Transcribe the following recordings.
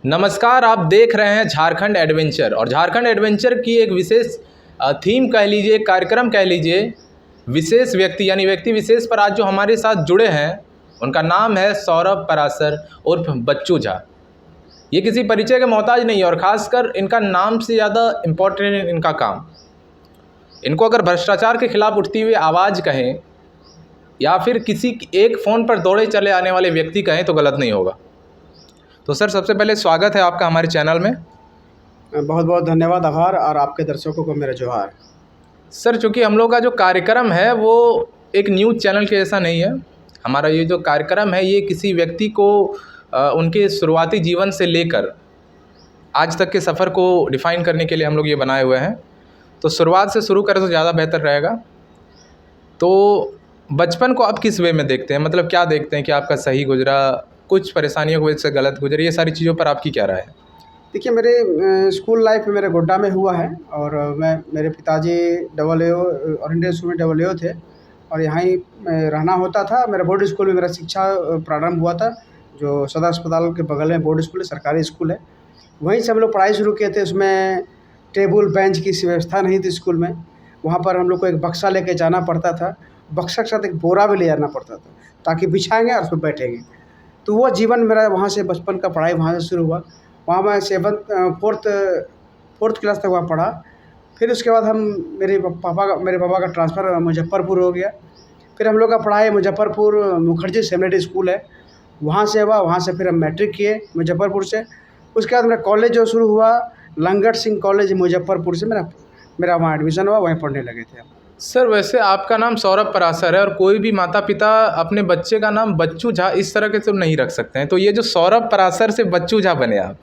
नमस्कार, आप देख रहे हैं झारखंड एडवेंचर। और झारखंड एडवेंचर की एक विशेष थीम कह लीजिए, कार्यक्रम कह लीजिए, विशेष व्यक्ति यानी व्यक्ति विशेष पर आज जो हमारे साथ जुड़े हैं उनका नाम है सौरभ पराशर उर्फ बच्चू झा। ये किसी परिचय के मोहताज नहीं है और ख़ासकर इनका नाम से ज़्यादा इम्पोर्टेंट इनका काम। इनको अगर भ्रष्टाचार के खिलाफ उठती हुई आवाज़ कहें या फिर किसी एक फ़ोन पर दौड़े चले आने वाले व्यक्ति कहें तो गलत नहीं होगा। तो सर, सबसे पहले स्वागत है आपका हमारे चैनल में। बहुत बहुत धन्यवाद, आभार, और आपके दर्शकों को मेरा जोहार। सर, चूँकि हम लोग का जो कार्यक्रम है वो एक न्यूज़ चैनल के जैसा नहीं है। हमारा ये जो कार्यक्रम है ये किसी व्यक्ति को उनके शुरुआती जीवन से लेकर आज तक के सफ़र को डिफ़ाइन करने के लिए हम लोग ये बनाए हुए हैं। तो शुरुआत से शुरू करें तो ज़्यादा बेहतर रहेगा। तो बचपन को आप किस वे में देखते हैं, मतलब क्या देखते हैं कि आपका सही गुजरा, कुछ परेशानियों की वजह से गलत गुजरी, ये सारी चीज़ों पर आपकी क्या राय है? देखिए, मेरे स्कूल लाइफ में मेरे गोड्डा में हुआ है, और मेरे पिताजी AAO और इंडियन स्कूल में AAO थे, और यहाँ ही रहना होता था। मेरा बोर्ड स्कूल में मेरा शिक्षा प्रारंभ हुआ था, जो सदर अस्पताल के बगल में बोर्ड स्कूल है, सरकारी स्कूल है। वहीं से हम लोग पढ़ाई शुरू किए थे। उसमें टेबल बेंच की व्यवस्था नहीं थी स्कूल में। वहाँ पर हम लोग को एक बक्सा लेके जाना पड़ता था, बक्सा के साथ एक बोरा भी ले जाना पड़ता था ताकि बिछाएँगे और उसमें बैठेंगे। तो वो जीवन मेरा वहाँ से, बचपन का पढ़ाई वहाँ से शुरू हुआ। वहाँ मैं फोर्थ क्लास तक वहाँ पढ़ा। फिर उसके बाद मेरे पापा का ट्रांसफ़र मुजफ्फरपुर हो गया। फिर हम लोग का पढ़ाई मुजफ्फरपुर मुखर्जी सेकेंडरी स्कूल है, वहाँ से हुआ। वहाँ से फिर हम मैट्रिक किए मुजफ्फरपुर से। उसके बाद मेरा कॉलेज जो शुरू हुआ, लंगट सिंह कॉलेज मुजफ्फरपुर से मेरा वहाँ एडमिशन हुआ, वहीं पढ़ने लगे थे हम। सर, वैसे आपका नाम सौरभ पराशर है और कोई भी माता पिता अपने बच्चे का नाम बच्चू झा इस तरह के तो नहीं रख सकते हैं। तो ये जो सौरभ पराशर से बच्चू झा बने आप,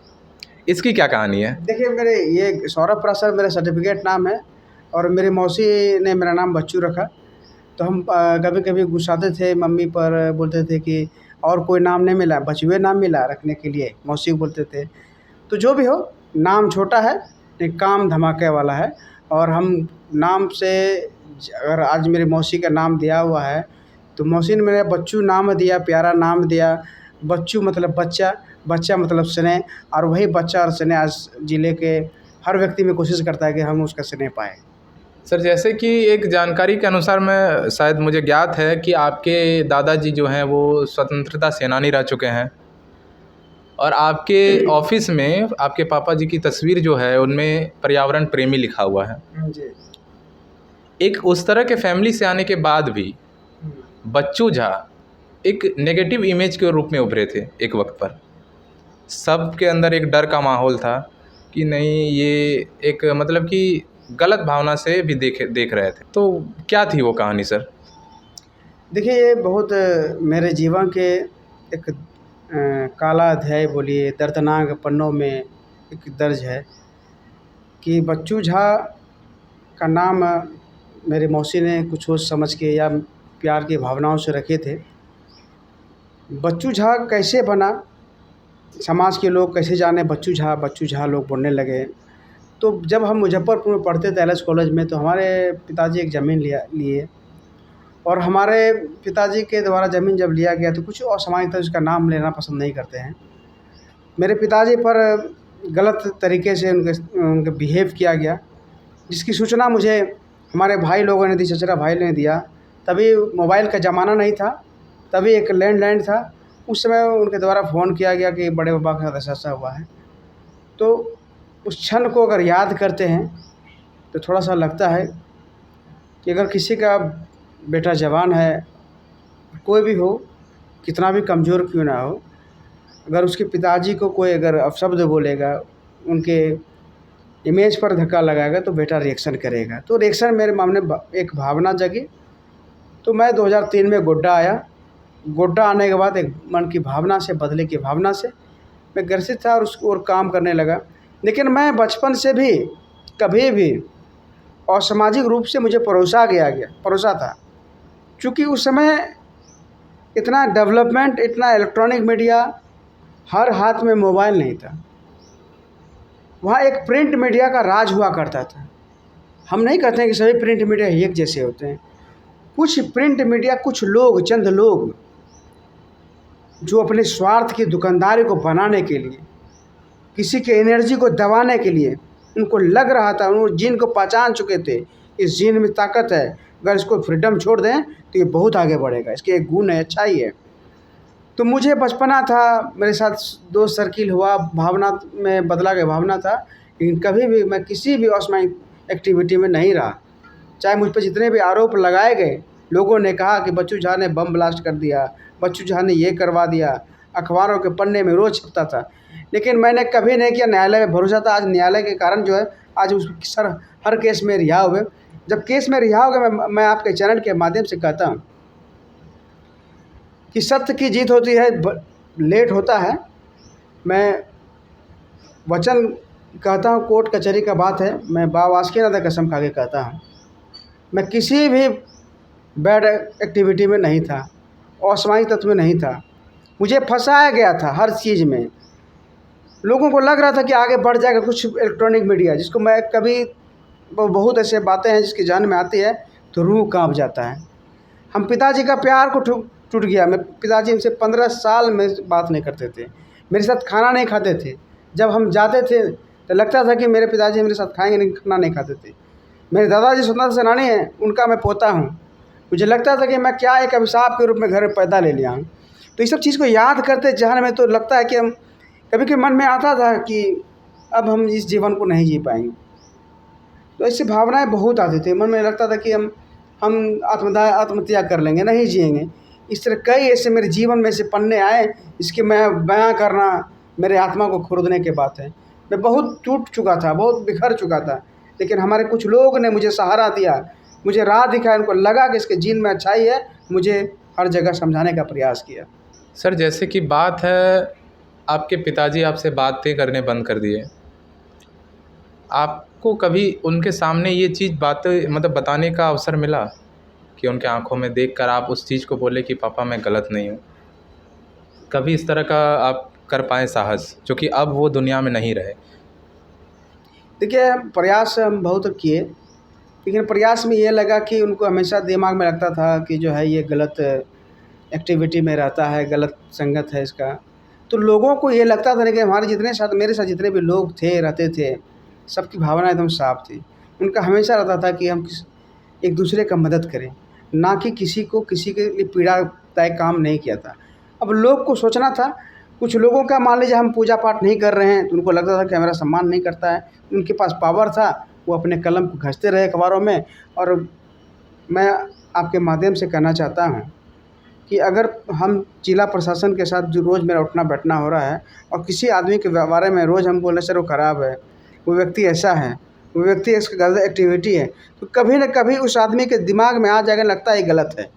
इसकी क्या कहानी है? देखिए, मेरे ये सौरभ पराशर मेरा सर्टिफिकेट नाम है, और मेरी मौसी ने मेरा नाम बच्चू रखा। तो हम कभी कभी गुस्साते थे मम्मी पर, बोलते थे कि और कोई नाम नहीं मिला, बचुए नाम मिला रखने के लिए, मौसी को बोलते थे। तो जो भी हो, नाम छोटा है लेकिन काम धमाके वाला है। और हम नाम से, अगर आज मेरी मौसी का नाम दिया हुआ है तो मौसी ने मेरा बच्चू नाम दिया, प्यारा नाम दिया। बच्चू मतलब बच्चा, बच्चा मतलब स्नेह, और वही बच्चा और स्नेह आज ज़िले के हर व्यक्ति में कोशिश करता है कि हम उसका स्नेह पाएँ। सर, जैसे कि एक जानकारी के अनुसार, मैं शायद मुझे ज्ञात है कि आपके दादाजी जो हैं वो स्वतंत्रता सेनानी रह चुके हैं और आपके ऑफिस में आपके पापा जी की तस्वीर जो है उनमें पर्यावरण प्रेमी लिखा हुआ है। जी। एक उस तरह के फैमिली से आने के बाद भी बच्चू झा एक नेगेटिव इमेज के रूप में उभरे थे। एक वक्त पर सबके अंदर एक डर का माहौल था कि नहीं, ये एक मतलब कि गलत भावना से भी देख रहे थे। तो क्या थी वो कहानी सर? देखिए, ये बहुत मेरे जीवन के एक काला अध्याय बोलिए, दर्दनाक पन्नों में एक दर्ज है कि बच्चू झा का नाम मेरी मौसी ने कुछ सोच समझ के या प्यार की भावनाओं से रखे थे। बच्चू झा कैसे बना, समाज के लोग कैसे जाने बच्चू झा लोग बोलने लगे। तो जब हम मुजफ्फरपुर में पढ़ते थे एलएस कॉलेज में, तो हमारे पिताजी एक ज़मीन लिए, और हमारे पिताजी के द्वारा ज़मीन जब लिया गया तो कुछ असामाजिक था, उसका नाम लेना पसंद नहीं करते हैं। मेरे पिताजी पर गलत तरीके से उनके बिहेव किया गया, जिसकी सूचना मुझे हमारे भाई लोगों ने दी, चचेरा भाई ने दिया। तभी मोबाइल का ज़माना नहीं था, तभी एक लैंडलाइन था। उस समय उनके द्वारा फ़ोन किया गया कि बड़े पापा के साथ ऐसा हुआ है। तो उस क्षण को अगर याद करते हैं तो थोड़ा सा लगता है कि अगर किसी का बेटा जवान है, कोई भी हो, कितना भी कमज़ोर क्यों ना हो, अगर उसके पिताजी को कोई अगर अपशब्द बोलेगा, उनके इमेज पर धक्का लगाएगा, तो बेटा रिएक्शन करेगा। तो रिएक्शन मेरे मन में एक भावना जगी। तो मैं 2003 में गोड्डा आया। गोड्डा आने के बाद एक मन की भावना से, बदले की भावना से मैं ग्रसित था और उसको और काम करने लगा। लेकिन मैं बचपन से भी कभी भी असामाजिक रूप से मुझे परोसा था। चूँकि उस समय इतना डेवलपमेंट, इतना इलेक्ट्रॉनिक मीडिया, हर हाथ में मोबाइल नहीं था। वहाँ एक प्रिंट मीडिया का राज हुआ करता था। हम नहीं कहते हैं कि सभी प्रिंट मीडिया एक जैसे होते हैं। कुछ प्रिंट मीडिया, कुछ लोग, चंद लोग जो अपने स्वार्थ की दुकानदारी को बनाने के लिए किसी के एनर्जी को दबाने के लिए उनको लग रहा था, उन जीन को पहचान चुके थे, इस जीन में ताकत है, अगर इसको फ्रीडम छोड़ दें तो ये बहुत आगे बढ़ेगा, इसके एक गुण है, अच्छाई है। तो मुझे बचपना था, मेरे साथ दोस्त सर्किल हुआ, भावना में बदला गया भावना था, लेकिन कभी भी मैं किसी भी असामाजिक एक्टिविटी में नहीं रहा। चाहे मुझ पर जितने भी आरोप लगाए गए, लोगों ने कहा कि बच्चू झा ने बम ब्लास्ट कर दिया, बच्चू झा ने ये करवा दिया, अखबारों के पन्ने में रोज़ छपता था, लेकिन मैंने कभी नहीं किया। न्यायालय में भरोसा था। आज न्यायालय के कारण जो है आज उस सर हर केस में रिहा हुए। जब केस में रिहा हो गए, मैं आपके चैनल के माध्यम से कहता हूँ कि सत्य की जीत होती है, लेट होता है। मैं वचन कहता हूँ, कोर्ट कचहरी का बात है, मैं बावास्कीनाथ कसम खा के कहता हूँ, मैं किसी भी बैड एक्टिविटी में नहीं था, असामाजिक तत्व में नहीं था। मुझे फंसाया गया था हर चीज़ में। लोगों को लग रहा था कि आगे बढ़ जाएगा कुछ इलेक्ट्रॉनिक मीडिया, जिसको मैं कभी बहुत ऐसे बातें हैं जिसकी जान में आती है तो रूह कांप जाता है। हम पिताजी का प्यार को टूट गया। मेरे पिताजी हमसे 15 साल में बात नहीं करते थे, मेरे साथ खाना नहीं खाते थे। जब हम जाते थे तो लगता था कि मेरे पिताजी मेरे साथ खाएंगे, नहीं, खाना नहीं खाते थे। मेरे दादाजी स्वतंत्र सेनानी हैं, उनका मैं पोता हूँ। मुझे लगता था कि मैं क्या एक अभिशाप के रूप में घर में पैदा ले लिया हूँ। तो इस सब चीज़ को याद करते जहन में तो लगता है कि हम कभी कभी मन में आता था कि अब हम इस जीवन को नहीं जी पाएंगे। तो ऐसी भावनाएं बहुत आती थी मन में। लगता था कि हम आत्महत्या कर लेंगे, नहीं जिएंगे। इस तरह कई ऐसे मेरे जीवन में से पन्ने आए, इसके मैं बयां करना मेरे आत्मा को खोदने के बात है। मैं बहुत टूट चुका था, बहुत बिखर चुका था, लेकिन हमारे कुछ लोग ने मुझे सहारा दिया, मुझे राह दिखाया। उनको लगा कि इसके जीन में अच्छाई है, मुझे हर जगह समझाने का प्रयास किया। सर, जैसे कि बात है, आपके पिताजी आपसे बातें करने बंद कर दिए, आपको कभी उनके सामने ये चीज़ बातें मतलब बताने का अवसर मिला कि उनके आंखों में देखकर आप उस चीज़ को बोले कि पापा मैं गलत नहीं हूँ? कभी इस तरह का आप कर पाएँ साहस, जो कि अब वो दुनिया में नहीं रहे? देखिए, प्रयास हम बहुत किए, लेकिन प्रयास में ये लगा कि उनको हमेशा दिमाग में लगता था कि जो है ये गलत एक्टिविटी में रहता है, गलत संगत है इसका। तो लोगों को ये लगता था, लेकिन हमारे जितने साथ मेरे साथ जितने भी लोग थे, रहते थे, सबकी भावना एकदम साफ थी। उनका हमेशा रहता था कि हम एक दूसरे का मदद करें, ना कि किसी के लिए पीड़ादायक काम नहीं किया था। अब लोग को सोचना था, कुछ लोगों का मान लीजिए हम पूजा पाठ नहीं कर रहे हैं तो उनको लगता था कि हमारा सम्मान नहीं करता है। उनके पास पावर था, वो अपने कलम को घसते रहे अखबारों में। और मैं आपके माध्यम से कहना चाहता हूँ कि अगर हम जिला प्रशासन के साथ जो रोज़ मेरा उठना बैठना हो रहा है और किसी आदमी के बारे में रोज़ हम बोले सर वो ख़राब है, वो व्यक्ति ऐसा है, वो व्यक्ति इसकी गलत एक्टिविटी है, तो कभी न कभी उस आदमी के दिमाग में आ जाएगा, लगता है ये गलत है।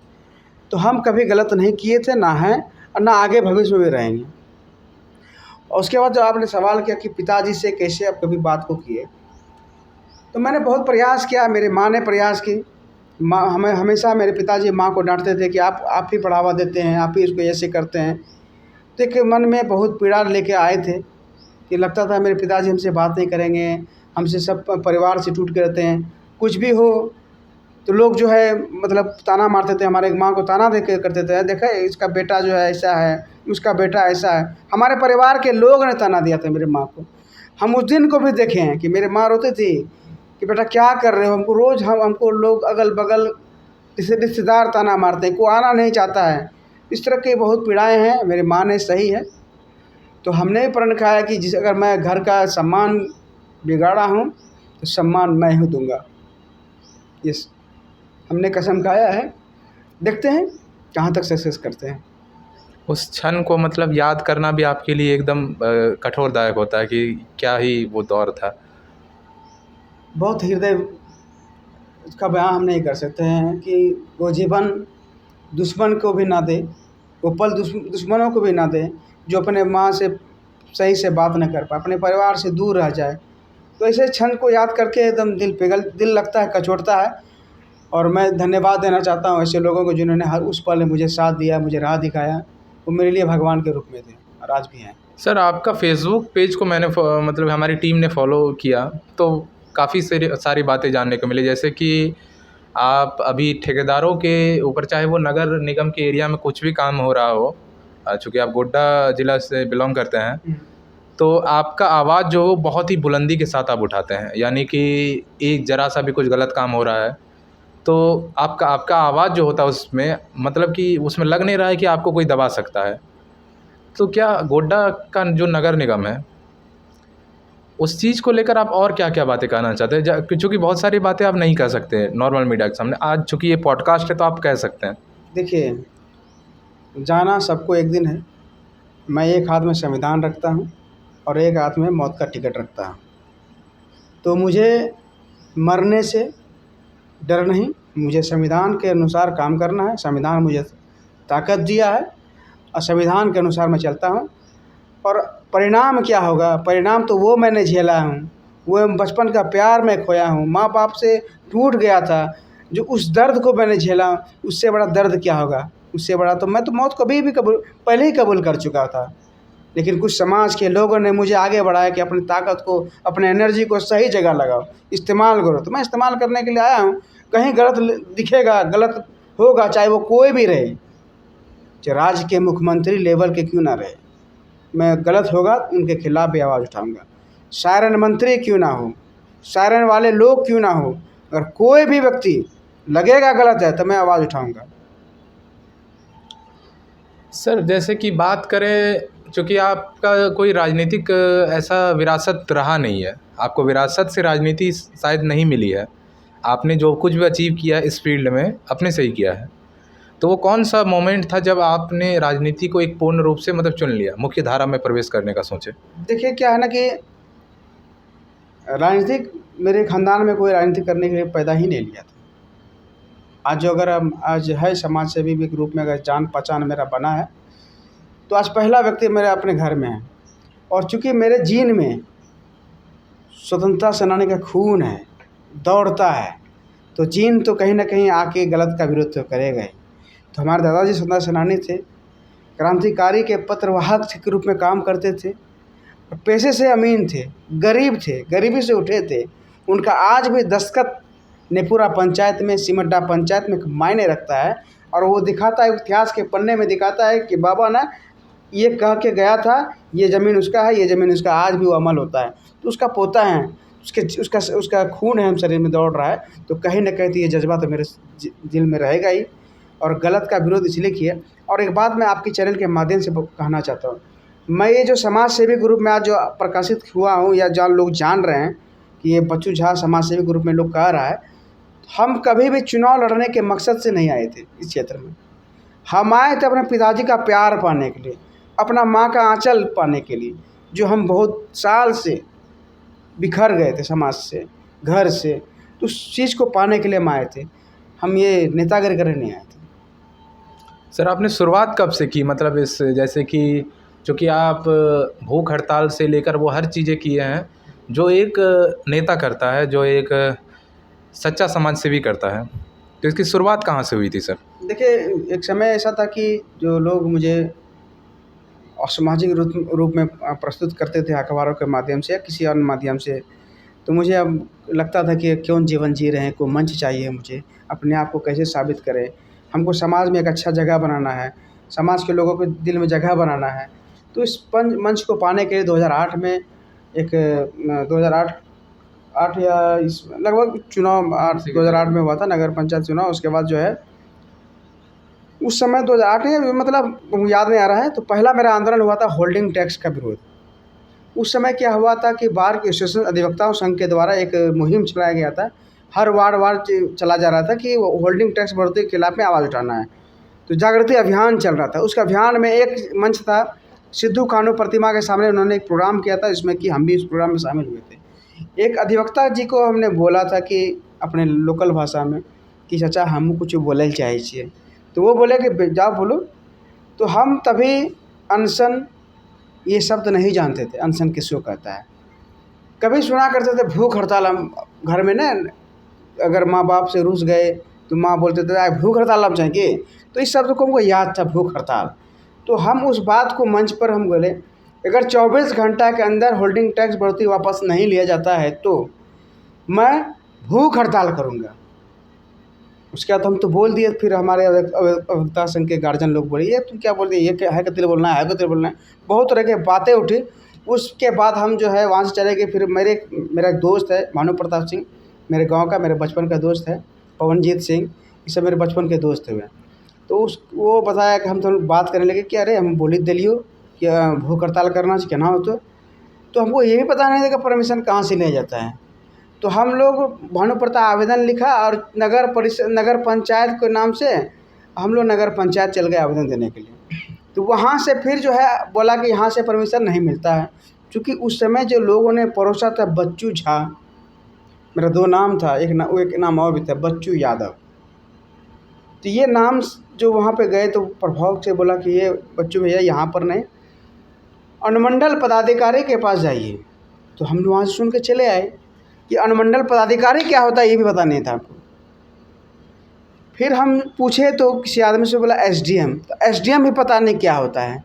तो हम कभी गलत नहीं किए थे, ना हैं और ना आगे भविष्य में भी रहेंगे। और उसके बाद जो आपने सवाल किया कि पिताजी से कैसे आप कभी बात को किए, तो मैंने बहुत प्रयास किया, मेरी माँ ने प्रयास की। माँ हमें हमेशा मेरे पिताजी माँ को डांटते थे कि आप ही बढ़ावा देते हैं, आप ही इसको ऐसे करते हैं। तो एक मन में बहुत पीड़ा लेके आए थे कि लगता था मेरे पिताजी हमसे बात नहीं करेंगे, हमसे सब परिवार से टूट के रहते हैं। कुछ भी हो तो लोग जो है मतलब ताना मारते थे, हमारे माँ को ताना दे के करते थे, देखा इसका बेटा जो है ऐसा है, उसका बेटा ऐसा है। हमारे परिवार के लोग ने ताना दिया था मेरे माँ को। हम उस दिन को भी देखे हैं कि मेरी माँ रोती थी कि बेटा क्या कर रहे हो। हमको रोज़ हमको लोग अगल बगल रिश्तेदार ताना मारते हैं, कोई आना नहीं चाहता है। इस तरह की बहुत पीड़ाएँ हैं। मेरी माँ ने सही है, तो हमने भी प्रण खाया कि जिस अगर मैं घर का सम्मान बिगाड़ा हूँ तो सम्मान मैं ही दूंगा। ये हमने कसम खाया है, देखते हैं कहाँ तक सक्सेस करते हैं। उस क्षण को मतलब याद करना भी आपके लिए एकदम कठोरदायक होता है कि क्या ही वो दौर था। बहुत हृदय उसका बयान हम नहीं कर सकते हैं कि वो जीवन दुश्मन को भी ना दे, वो पल दुश्मनों को भी ना दे जो अपने माँ से सही से बात न कर पाए, अपने परिवार से दूर रह जाए। तो ऐसे क्षण को याद करके एकदम दिल लगता है, कचोटता है। और मैं धन्यवाद देना चाहता हूँ ऐसे लोगों को जिन्होंने हर उस पल में मुझे साथ दिया, मुझे राह दिखाया। वो मेरे लिए भगवान के रूप में थे और आज भी हैं। सर, आपका फेसबुक पेज को मैंने मतलब हमारी टीम ने फॉलो किया तो काफ़ी सारी बातें जानने को मिली, जैसे कि आप अभी ठेकेदारों के ऊपर, चाहे वो नगर निगम के एरिया में कुछ भी काम हो रहा हो, चूँकि आप गोड्डा ज़िला से बिलोंग करते हैं, तो आपका आवाज़ जो हो बहुत ही बुलंदी के साथ आप उठाते हैं, यानी कि एक ज़रा सा भी कुछ गलत काम हो रहा है तो आपका आपका आवाज़ जो होता है उसमें, मतलब कि उसमें लग नहीं रहा है कि आपको कोई दबा सकता है। तो क्या गोड्डा का जो नगर निगम है, उस चीज़ को लेकर आप और क्या-क्या बातें कहना चाहते हैं? चूँकि बहुत सारी बातें आप नहीं कह सकते नॉर्मल मीडिया के सामने। आज चूँकि ये पॉडकास्ट है तो आप कह सकते हैं। देखिए, जाना सबको एक दिन है। मैं एक हाथ में संविधान रखता हूँ और एक हाथ में मौत का टिकट रखता हूँ। तो मुझे मरने से डर नहीं, मुझे संविधान के अनुसार काम करना है। संविधान मुझे ताकत दिया है और संविधान के अनुसार मैं चलता हूँ। और परिणाम क्या होगा, परिणाम तो वो मैंने झेला हूँ, वो बचपन का प्यार मैं खोया हूँ, माँ बाप से टूट गया था, जो उस दर्द को मैंने झेला, उससे बड़ा दर्द क्या होगा। उससे बड़ा तो मैं तो मौत कभी भी पहले ही कबूल कर चुका था। लेकिन कुछ समाज के लोगों ने मुझे आगे बढ़ाया कि अपनी ताकत को, अपने एनर्जी को सही जगह लगाओ, इस्तेमाल करो। तो मैं इस्तेमाल करने के लिए आया हूँ। कहीं गलत दिखेगा, गलत होगा, चाहे वो कोई भी रहे, चाहे राज्य के मुख्यमंत्री लेवल के क्यों ना रहे, मैं गलत होगा उनके खिलाफ भी आवाज़ उठाऊंगा। सायरन मंत्री क्यों ना हो, सायरन वाले लोग क्यों ना हो, अगर कोई भी व्यक्ति लगेगा गलत है तो मैं आवाज़ उठाऊंगा। सर जैसे कि बात करें, चूँकि आपका कोई राजनीतिक ऐसा विरासत रहा नहीं है, आपको विरासत से राजनीति शायद नहीं मिली है। आपने जो कुछ भी अचीव किया है इस फील्ड में अपने से ही किया है। तो वो कौन सा मोमेंट था जब आपने राजनीति को एक पूर्ण रूप से मतलब चुन लिया, मुख्य धारा में प्रवेश करने का सोचे? देखिए क्या है ना कि राजनीतिक, मेरे ख़ानदान में कोई राजनीति करने के लिए पैदा ही नहीं लिया था। आज जो अगर हम आज है समाज सेवी भी के रूप में अगर जान पहचान मेरा बना है, तो आज पहला व्यक्ति मेरे अपने घर में है। और चूँकि मेरे जीन में स्वतंत्रता सेनानी का खून है, दौड़ता है, तो जीन तो कहीं ना कहीं आके गलत का विरोध तो करेगा ही। तो हमारे दादाजी स्वतंत्रता सेनानी थे, क्रांतिकारी के पत्रवाहक के रूप में काम करते थे, और पेशे से अमीन थे, गरीब थे, गरीबी से उठे थे। उनका आज भी दस्तखत नेपुरा पंचायत में, सिमड्डा पंचायत में मायने रखता है। और वो दिखाता है, इतिहास के पन्ने में दिखाता है कि बाबा ना ये कह के गया था, ये ज़मीन उसका है, ये ज़मीन उसका, आज भी वो अमल होता है। तो उसका पोता है, उसका खून है, हम शरीर में दौड़ रहा है। तो कहीं ना कहीं तो ये जज्बा तो मेरे दिल में रहेगा ही, और गलत का विरोध इसलिए किया। और एक बात मैं आपकी चैनल के माध्यम से कहना चाहता हूँ, मैं ये जो समाज सेवी ग्रुप में आज जो प्रकाशित हुआ हूँ, या जो लोग जान रहे हैं कि ये बच्चू झा समाज सेवी ग्रुप में लोग कह रहा है, हम कभी भी चुनाव लड़ने के मकसद से नहीं आए थे इस क्षेत्र में। हम आए थे अपने पिताजी का प्यार पाने के लिए, अपना माँ का आंचल पाने के लिए, जो हम बहुत साल से बिखर गए थे समाज से, घर से। तो उस चीज़ को पाने के लिए हम आए थे, हम ये नेतागिरी करने नहीं आए थे। सर आपने शुरुआत कब से की, मतलब इस, जैसे कि चूँकि आप भूख हड़ताल से लेकर वो हर चीज़ें किए हैं जो एक नेता करता है, जो एक सच्चा समाज सेवी करता है, तो इसकी शुरुआत कहाँ से हुई थी सर? देखिए, एक समय ऐसा था कि जो लोग मुझे असामाजिक रूप में प्रस्तुत करते थे अखबारों के माध्यम से या किसी अन्य माध्यम से, तो मुझे अब लगता था कि क्यों जीवन जी रहे हैं, कोई मंच चाहिए मुझे, अपने आप को कैसे साबित करें। हमको समाज में एक अच्छा जगह बनाना है, समाज के लोगों के दिल में जगह बनाना है। तो इस मंच को पाने के लिए 2008 में एक 2008 या इस लगभग चुनाव 2008 में हुआ था, नगर पंचायत चुनाव। उसके बाद जो है उस समय 2008 में, मतलब याद नहीं आ रहा है, तो पहला मेरा आंदोलन हुआ था होल्डिंग टैक्स का विरोध। उस समय क्या हुआ था कि बार एसोसिएशन अधिवक्ताओं संघ के द्वारा एक मुहिम चलाया गया था, हर वार्ड चला जा रहा था कि होल्डिंग टैक्स बढ़ोतरी के खिलाफ में आवाज़ उठाना है। तो जागृति अभियान चल रहा था। उसका अभियान में एक मंच था, सिद्धू कान्हू प्रतिमा के सामने उन्होंने एक प्रोग्राम किया था, जिसमें कि हम भी उस प्रोग्राम में शामिल हुए थे। एक अधिवक्ता जी को हमने बोला था कि अपने लोकल भाषा में कि चाचा हम कुछ बोले चाहिए, तो वो बोले कि जाओ बोलो। तो हम तभी अनशन ये शब्द नहीं जानते थे, अनशन किसको कहता है। कभी सुना करते थे भूख हड़ताल, हम घर में ना अगर माँ बाप से रूस गए तो माँ बोलते थे भूख हड़ताल हम चाहिए, तो इस शब्द को हमको याद था, भूख हड़ताल। तो हम उस बात को मंच पर हम बोले, अगर 24 घंटा के अंदर होल्डिंग टैक्स बढ़ोतरी वापस नहीं लिया जाता है तो मैं भूख हड़ताल करूँगा। उसके बाद हम तो बोल दिए। फिर हमारे अधिवक्ता संघ के गार्जियन लोग बोले, ये तुम क्या बोल दिए, ये क्या है, कितने बोलना है, कितने बोलना है, बहुत तरह की बातें उठी। उसके बाद हम जो है वहाँ से चले गए। फिर मेरा एक दोस्त है भानु प्रताप सिंह, मेरे गांव का, मेरे बचपन का दोस्त है, पवनजीत सिंह, ये सब मेरे बचपन के दोस्त हुए। तो वो बताया कि हम तो बात करने लगे कि अरे हम बोली दिलियो क्या भूख हड़ताल करना चाहिए ना हो तो हमको ये भी पता नहीं था कि परमिशन कहाँ से लिया जाता है। तो हम लोग भानु प्रताप आवेदन लिखा और नगर पंचायत के नाम से हम लोग नगर पंचायत चल गए आवेदन देने के लिए। तो वहाँ से फिर जो है बोला कि यहाँ से परमिशन नहीं मिलता है, क्योंकि उस समय जो लोगों ने परोसा था बच्चू झा, मेरा 2 नाम था, एक नाम और भी था बच्चू यादव। तो ये नाम जो वहाँ पे गए तो प्रभाव से बोला कि ये बच्चू भैया यहाँ पर नहीं, अनुमंडल पदाधिकारी के पास जाइए। तो हम वहाँ से सुन के चले आए कि अनुमंडल पदाधिकारी क्या होता है ये भी पता नहीं था हमको। फिर हम पूछे तो किसी आदमी से बोला एसडीएम, तो एसडीएम भी पता नहीं क्या होता है।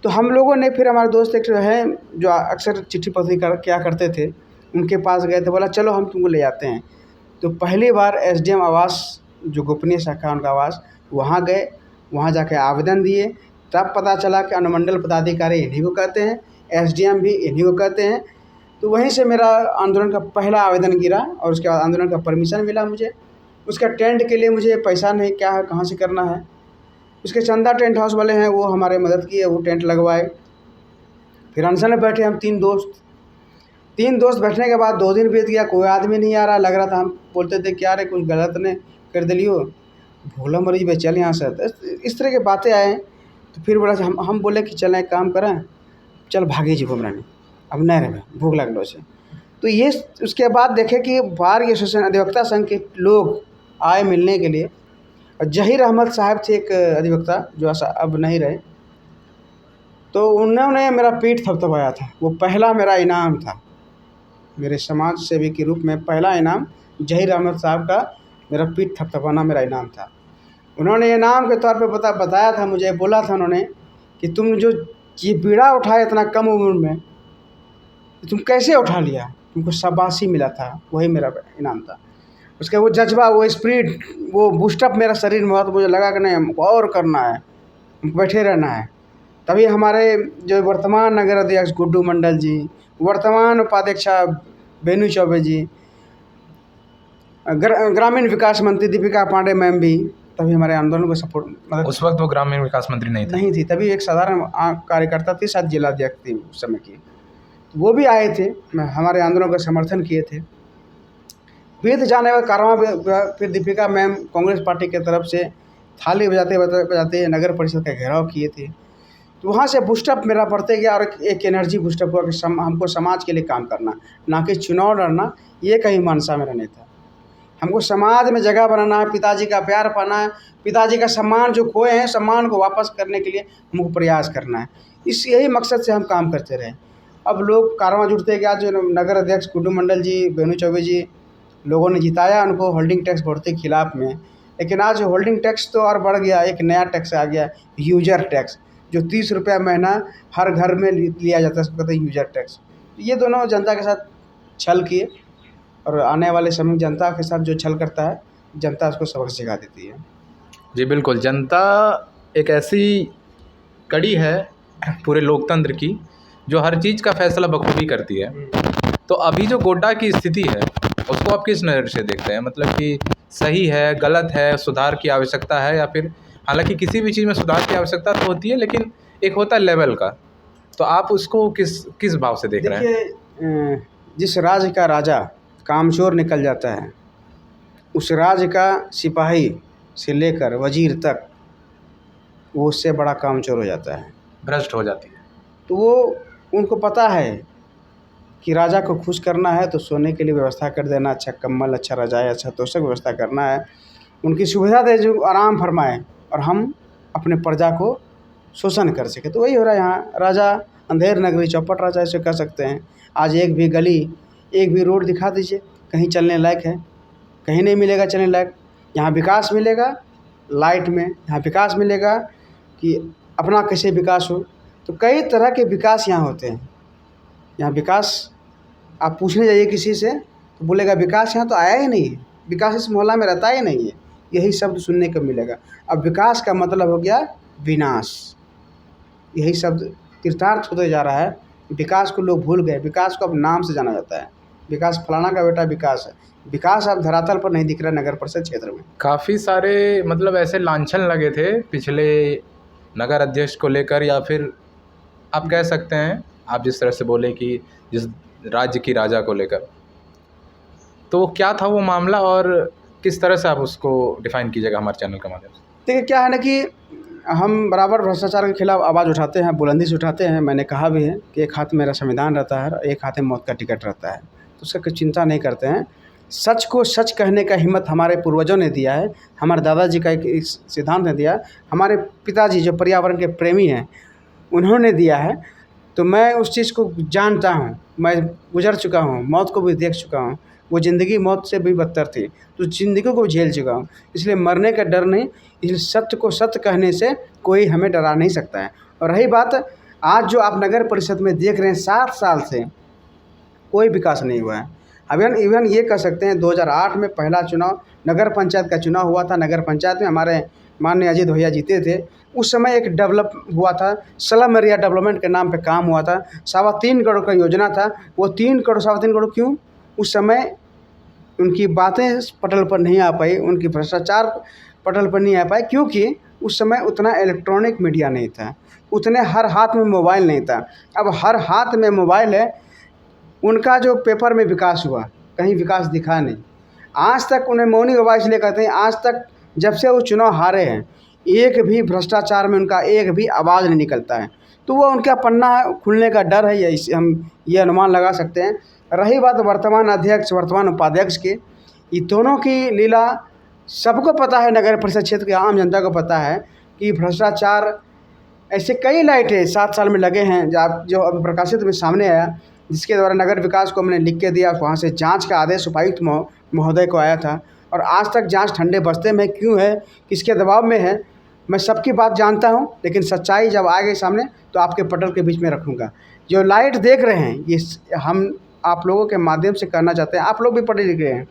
तो हम लोगों ने फिर हमारे दोस्त एक है जो अक्सर चिट्ठी पत्री क्या करते थे, उनके पास गए तो बोला चलो हम तुमको ले जाते हैं। तो पहली बार एसडीएम आवास जो गोपनीय शाखा उनका आवास, वहाँ गए, वहाँ जाके आवेदन दिए। तब पता चला कि अनुमंडल पदाधिकारी इन्हीं को कहते हैं, एसडीएम भी इन्हीं को कहते हैं। तो वहीं से मेरा आंदोलन का पहला आवेदन गिरा और उसके बाद आंदोलन का परमिशन मिला मुझे। उसका टेंट के लिए मुझे पैसा नहीं, क्या है कहाँ से करना है, उसके चंदा टेंट हाउस वाले हैं वो हमारे मदद किए, वो टेंट लगवाए। फिर अनशन में बैठे हम 3 दोस्त बैठने के बाद 2 दिन बीत गया, कोई आदमी नहीं आ रहा। लग रहा था हम बोलते थे क्या रे कुछ गलत ने कर दिलियो, भोला मरीज भाई चल यहाँ से, इस तरह की बातें आए। तो फिर बोला हम बोले कि चलें एक काम करें, चल भागे जी घूमना नहीं, अब नहीं रहे भूख लगलो से। तो ये उसके बाद देखे कि बार एसोसिएशन अधिवक्ता संघ के लोग आए मिलने के लिए, और जहीर अहमद साहब थे एक अधिवक्ता जो अब नहीं रहे। तो उन्होंने मेरा पीठ थपथपाया था, वो पहला मेरा इनाम था, मेरे समाज सेवी के रूप में पहला इनाम जहीर अहमद साहब का मेरा पीठ थपथपाना मेरा इनाम था। उन्होंने इनाम के तौर पे बताया था मुझे, बोला था उन्होंने कि तुम जो ये बीड़ा उठाए इतना कम उम्र में, तुम कैसे उठा लिया, तुमको शाबाशी मिला था, वही मेरा इनाम था। उसका वो जज्बा, वो स्पिरिट, वो बूस्टअप मेरा शरीर में हुआ तो मुझे लगा कि नहीं हमको और करना है, हमको बैठे रहना है। तभी हमारे जो वर्तमान नगर अध्यक्ष गुड्डू मंडल जी, वर्तमान उपाध्यक्षा बेनू चौबे जी, ग्रामीण विकास मंत्री दीपिका पांडे मैम भी तभी हमारे आंदोलन को सपोर्ट, उस वक्त वो ग्रामीण विकास मंत्री नहीं थी, तभी एक साधारण कार्यकर्ता थी, शायद जिलाध्यक्ष थी उस समय की। तो वो भी आए थे, हमारे आंदोलन का समर्थन किए थे। बीत जाने का कारवां फिर दीपिका मैम कांग्रेस पार्टी की तरफ से थाली बजाते नगर परिषद का घेराव किए थे। तो वहाँ से बूस्टअप मेरा बढ़ते गया और एक एनर्जी बूस्टअप हुआ कि हमको समाज के लिए काम करना, ना कि चुनाव लड़ना, ये कहीं मानसा मेरा नहीं था। हमको समाज में जगह बनाना है, पिताजी का प्यार पाना है, पिताजी का सम्मान जो खोए हैं सम्मान को वापस करने के लिए हमको प्रयास करना है। यही मकसद से हम काम करते रहे। अब लोग कारवां जुड़ते गया, जो नगर अध्यक्ष गुड्डू मंडल जी, बेनू चौबे जी, लोगों ने जिताया उनको होल्डिंग टैक्स बढ़ते के खिलाफ में। लेकिन आज होल्डिंग टैक्स तो और बढ़ गया, एक नया टैक्स आ गया, यूजर टैक्स, जो 30 रुपया महीना हर घर में लिया जाता है, उसको कहते हैं यूजर टैक्स। ये दोनों जनता के साथ छल किए, और आने वाले समय में जनता के साथ जो छल करता है जनता उसको सबक सिखा देती है। जी बिल्कुल, जनता एक ऐसी कड़ी है पूरे लोकतंत्र की जो हर चीज़ का फैसला बखूबी करती है। तो अभी जो गोड्डा की स्थिति है उसको आप किस नज़र से देखते हैं, मतलब कि सही है, गलत है, सुधार की आवश्यकता है, या फिर हालांकि किसी भी चीज़ में सुधार की आवश्यकता तो होती है लेकिन एक होता है लेवल का, तो आप उसको किस भाव से देख रहे हैं? देखिए, जिस राज्य का राजा कामचोर निकल जाता है, उस राज्य का सिपाही से लेकर वजीर तक वो उससे बड़ा कामचोर हो जाता है, भ्रष्ट हो जाती है। तो वो उनको पता है कि राजा को खुश करना है तो सोने के लिए व्यवस्था कर देना, अच्छा कम्बल, अच्छा रजाई, अच्छा तोशक व्यवस्था करना है, उनकी सुविधा दे, जो आराम फरमाए, और हम अपने प्रजा को शोषण कर सके। तो वही हो रहा है यहाँ। राजा अंधेर नगरी चौपट राजा ऐसे कह सकते हैं। आज एक भी गली, एक भी रोड दिखा दीजिए कहीं चलने लायक है, कहीं नहीं मिलेगा चलने लायक। यहाँ विकास मिलेगा लाइट में, यहाँ विकास मिलेगा कि अपना कैसे विकास हो, तो कई तरह के विकास यहाँ होते हैं। यहाँ विकास आप पूछने जाइए किसी से तो बोलेगा विकास यहाँ तो आया ही नहीं है, विकास इस मोहल्ला में रहता ही नहीं है, यही शब्द सुनने को मिलेगा। अब विकास का मतलब हो गया विनाश, यही शब्द तीर्थार्थ होते जा रहा है विकास को लोग भूल गए। विकास को अब नाम से जाना जाता है, विकास फलाना का बेटा विकास है। विकास अब धरातल पर नहीं दिख रहा नगर परिषद क्षेत्र में। काफ़ी सारे मतलब ऐसे लांछन लगे थे पिछले नगर अध्यक्ष को लेकर, या फिर आप कह सकते हैं, आप जिस तरह से बोले कि जिस राज्य की राजा को लेकर, तो क्या था वो मामला और किस तरह से आप उसको डिफ़ाइन कीजिएगा हमारे चैनल के माध्यम से? देखिए क्या है ना कि हम बराबर भ्रष्टाचार के खिलाफ आवाज़ उठाते हैं, बुलंदी से उठाते हैं। मैंने कहा भी है कि एक हाथ में मेरा संविधान रहता है और एक हाथ में मौत का टिकट रहता है, तो उसका कोई चिंता नहीं करते हैं। सच को सच कहने का हिम्मत हमारे पूर्वजों ने दिया है, हमारे दादाजी का एक सिद्धांत ने दिया, हमारे पिताजी जो पर्यावरण के प्रेमी हैं उन्होंने दिया है। तो मैं उस चीज़ को जानता हूँ, मैं गुजर चुका हूँ, मौत को भी देख चुका हूँ। वो ज़िंदगी मौत से भी बदतर थी, तो ज़िंदगी को भी झेल चुका हूँ, इसलिए मरने का डर नहीं। इसलिए सत्य को सत्य कहने से कोई हमें डरा नहीं सकता है। और रही बात आज जो आप नगर परिषद में देख रहे हैं, 7 साल से कोई विकास नहीं हुआ है। इवन ये कह सकते हैं 2008 में पहला चुनाव नगर पंचायत का चुनाव हुआ था। नगर पंचायत में हमारे माननीय अजीत भैया जीते थे। उस समय एक डेवलप हुआ था, स्लम एरिया डेवलपमेंट के नाम पे काम हुआ था। 3.25 करोड़ का योजना था। वो 3 करोड़ 3.25 करोड़ क्यों? उस समय उनकी बातें पटल पर नहीं आ पाई, उनकी भ्रष्टाचार पटल पर नहीं आ पाए, क्योंकि उस समय उतना इलेक्ट्रॉनिक मीडिया नहीं था, उतने हर हाथ में मोबाइल नहीं था। अब हर हाथ में मोबाइल है। उनका जो पेपर में विकास हुआ, कहीं विकास दिखा नहीं। आज तक उन्हें मौनी बाबा इसलिए कहते हैं, आज तक जब से वो चुनाव हारे हैं एक भी भ्रष्टाचार में उनका एक भी आवाज़ नहीं निकलता है। तो वो उनका पन्ना खुलने का डर है, हम ये अनुमान लगा सकते हैं। रही बात वर्तमान अध्यक्ष वर्तमान उपाध्यक्ष की, ये दोनों की लीला सबको पता है, नगर परिषद क्षेत्र की आम जनता को पता है कि भ्रष्टाचार ऐसे कई लाइटें 7 साल में लगे हैं जो अब प्रकाशित में सामने आया, जिसके द्वारा नगर विकास को हमने लिख के दिया। वहाँ से जांच का आदेश उपायुक्त महोदय को आया था, और आज तक जांच ठंडे बस्ते में क्यों है, किसके दबाव में है, मैं सबकी बात जानता हूँ। लेकिन सच्चाई जब आ गई सामने तो आपके पटल के बीच में रखूँगा। जो लाइट देख रहे हैं ये हम आप लोगों के माध्यम से करना चाहते हैं, आप लोग भी पढ़े लिखे हैं।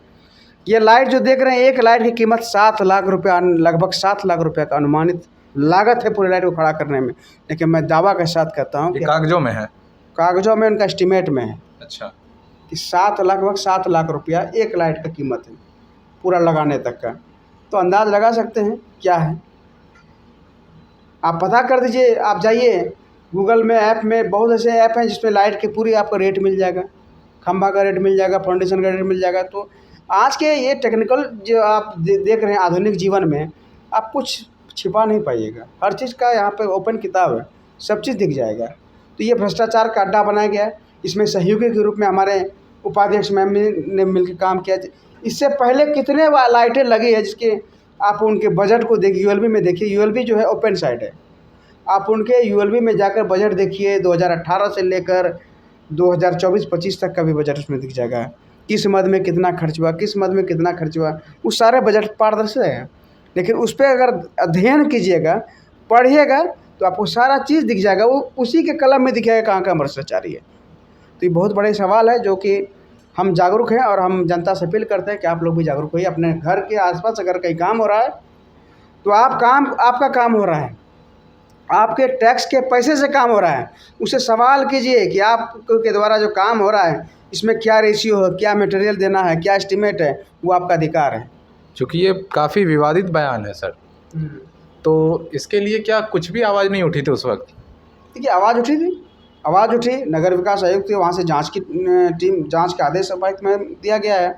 ये लाइट जो देख रहे हैं, एक लाइट की कीमत 7 लाख रुपया, लगभग 7 लाख रुपये का अनुमानित लागत है पूरे लाइट को खड़ा करने में। लेकिन मैं दावा के साथ कहता हूँ कि कागजों में है, कागजों में उनका एस्टीमेट में है। अच्छा, कि लगभग 7 लाख रुपया एक लाइट का कीमत है पूरा लगाने तक का। तो अंदाज़ लगा सकते हैं क्या है। आप पता कर दीजिए, आप जाइए गूगल में, ऐप में बहुत ऐसे ऐप हैं जिसमें लाइट की पूरी आपको रेट मिल जाएगा, खंभा का रेट मिल जाएगा, फाउंडेशन का रेट मिल जाएगा। तो आज के ये टेक्निकल जो आप देख रहे हैं आधुनिक जीवन में, आप कुछ छिपा नहीं पाइएगा। हर चीज़ का यहाँ पे ओपन किताब है, सब चीज़ दिख जाएगा। तो ये भ्रष्टाचार का अड्डा बनाया गया है। इसमें सहयोगी के रूप में हमारे उपाध्यक्ष मैम ने मिलकर काम किया। इससे पहले कितने लाइटें लगी है जिसके आप उनके बजट को देखिए। यूएलबी में देखिए, यूएलबी जो है ओपन साइट है, आप उनके यूएलबी में जाकर बजट देखिए। 2018 से लेकर 2024-25 तक का भी बजट उसमें दिख जाएगा। किस मद में कितना खर्च हुआ, किस मद में कितना खर्च हुआ, वो सारे बजट पारदर्शी है। लेकिन उस पर अगर अध्ययन कीजिएगा, पढ़िएगा, तो आपको सारा चीज़ दिख जाएगा। वो उसी के कलम में दिखाएगा कहाँ का भ्रष्टाचारी है। तो ये बहुत बड़े सवाल है जो कि हम जागरूक हैं, और हम जनता से अपील करते हैं कि आप लोग भी जागरूक होइए। अपने घर के आसपास अगर कहीं काम हो रहा है तो आपका काम हो रहा है, आपके टैक्स के पैसे से काम हो रहा है, उससे सवाल कीजिए कि आपके द्वारा जो काम हो रहा है इसमें क्या रेशियो है, क्या मटेरियल देना है, क्या एस्टीमेट है, वो आपका अधिकार है। चूँकि ये काफ़ी विवादित बयान है सर, तो इसके लिए क्या कुछ भी आवाज़ नहीं उठी थी उस वक्त? देखिए आवाज़ उठी, नगर विकास आयुक्त वहाँ से जांच की टीम, जांच का आदेश उपायुक्त में दिया गया है।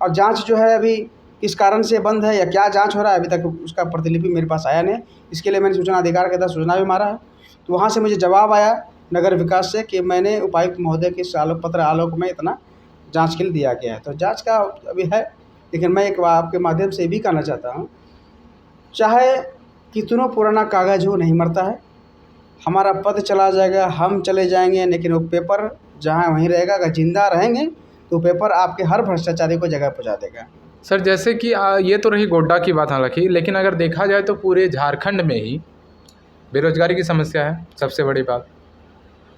और जांच जो है अभी किस कारण से बंद है या क्या जांच हो रहा है, अभी तक उसका प्रतिलिपि मेरे पास आया नहीं। इसके लिए मैंने सूचना अधिकार के तहत सूचना भी मारा है। तो वहाँ से मुझे जवाब आया नगर विकास से कि मैंने उपायुक्त महोदय के पत्र आलोक में इतना जाँच के लिए दिया गया है। तो जाँच का अभी है। लेकिन मैं एक आपके माध्यम से भी कहना चाहता हूँ, चाहे कितना पुराना कागज़ हो नहीं मरता है। हमारा पद चला जाएगा, हम चले जाएंगे, लेकिन वो पेपर जहाँ वहीं रहेगा। अगर जिंदा रहेंगे तो पेपर आपके हर भ्रष्टाचारी को जगह पहुँचा देगा। सर जैसे कि ये तो रही गोड्डा की बात हालांकि, लेकिन अगर देखा जाए तो पूरे झारखंड में ही बेरोजगारी की समस्या है सबसे बड़ी बात।